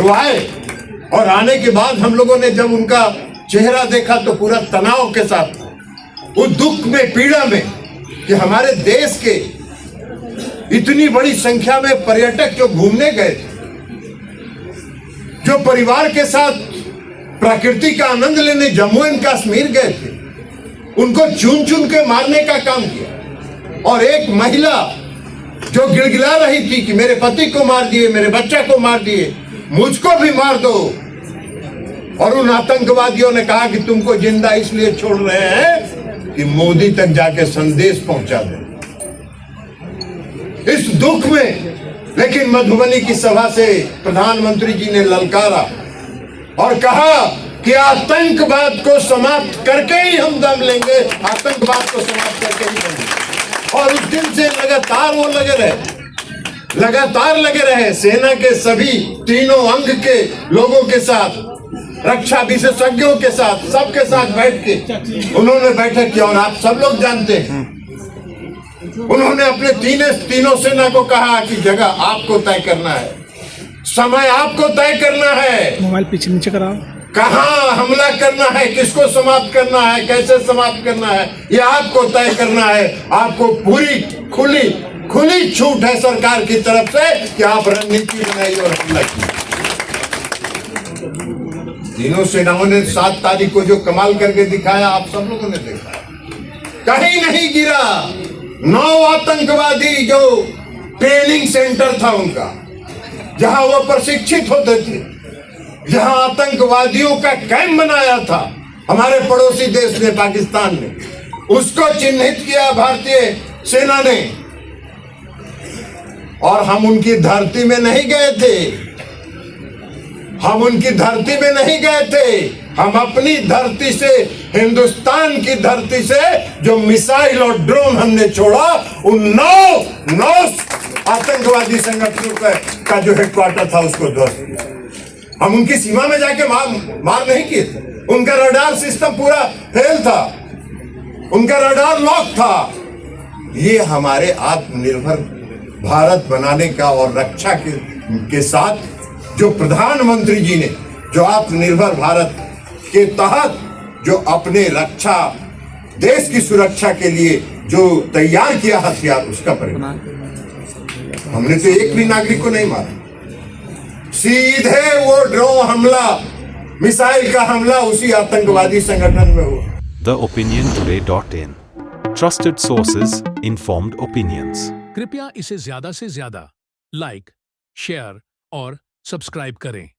और वो आए, और आने के बाद हम लोगों ने जब उनका चेहरा देखा तो पूरा तनाव के साथ, उस दुख में, पीड़ा में कि हमारे देश के इतनी बड़ी संख्या में पर्यटक जो घूमने गए थे, जो परिवार के साथ प्रकृति का आनंद लेने जम्मू एंड कश्मीर गए थे, उनको चुन चुन के मारने का काम किया। और एक महिला जो गिड़गिड़ा रही थी कि मेरे पति को मार दिए, मेरे बच्चा को मार दिए, मुझको भी मार दो। और उन आतंकवादियों ने कहा कि तुमको जिंदा इसलिए छोड़ रहे हैं कि मोदी तक जाके संदेश पहुंचा दे। इस दुख में लेकिन मधुबनी की सभा से प्रधानमंत्री जी ने ललकारा और कहा कि आतंकवाद को समाप्त करके ही हम दम लेंगे, आतंकवाद को समाप्त करके ही दम लेंगे। और उस दिन से लगातार वो लगे रहे सेना के सभी तीनों अंग के लोगों के साथ, रक्षा विशेषज्ञों के साथ, सबके साथ बैठ के उन्होंने बैठक की। और आप सब लोग जानते हैं, उन्होंने अपने तीनों सेना को कहा कि जगह आपको तय करना है, समय आपको तय करना है, मोबाइल पीछे नीचे कराओ, कहाँ हमला करना है, किसको समाप्त करना है, कैसे समाप्त करना है, ये आपको तय करना है। आपको पूरी खुली छूट है सरकार की तरफ से कि आप रणनीति बनाइए और हमला कीजिए। तीनों सेनाओं ने 7 तारीख को जो कमाल करके दिखाया आप सब लोगों ने देखा, कहीं नहीं गिरा। 9 आतंकवादी जो ट्रेनिंग सेंटर था उनका, जहां वो प्रशिक्षित होते थे, जहां आतंकवादियों का कैंप बनाया था हमारे पड़ोसी देश ने, पाकिस्तान ने, उसको चिन्हित किया भारतीय सेना ने। और हम उनकी धरती में नहीं गए थे, हम अपनी धरती से, हिंदुस्तान की धरती से जो मिसाइल और ड्रोन हमने छोड़ा, उन 9 आतंकवादी संगठनों का जो हेडक्वार्टर था उसको ध्वस्त किया। हम उनकी सीमा में जाके मार नहीं किए थे। उनका रडार सिस्टम पूरा फेल था, उनका रडार लॉक था। ये हमारे आत्मनिर्भर भारत बनाने का और रक्षा के साथ जो प्रधानमंत्री जी ने जो आत्मनिर्भर भारत के तहत जो अपने रक्षा, देश की सुरक्षा के लिए जो तैयार किया हथियार, उसका परिणाम हमने तो एक भी नागरिक को नहीं मारा। सीधे वो ड्रोन हमला, मिसाइल का हमला उसी आतंकवादी संगठन में हुआ। theopiniontoday.in Trusted sources, informed opinions. कृपया इसे ज्यादा से ज्यादा लाइक, शेयर और सब्सक्राइब करें।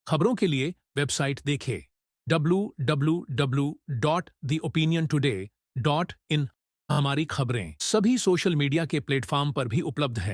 खबरों के लिए वेबसाइट देखें www.theopiniontoday.in। हमारी खबरें सभी सोशल मीडिया के प्लेटफॉर्म पर भी उपलब्ध है।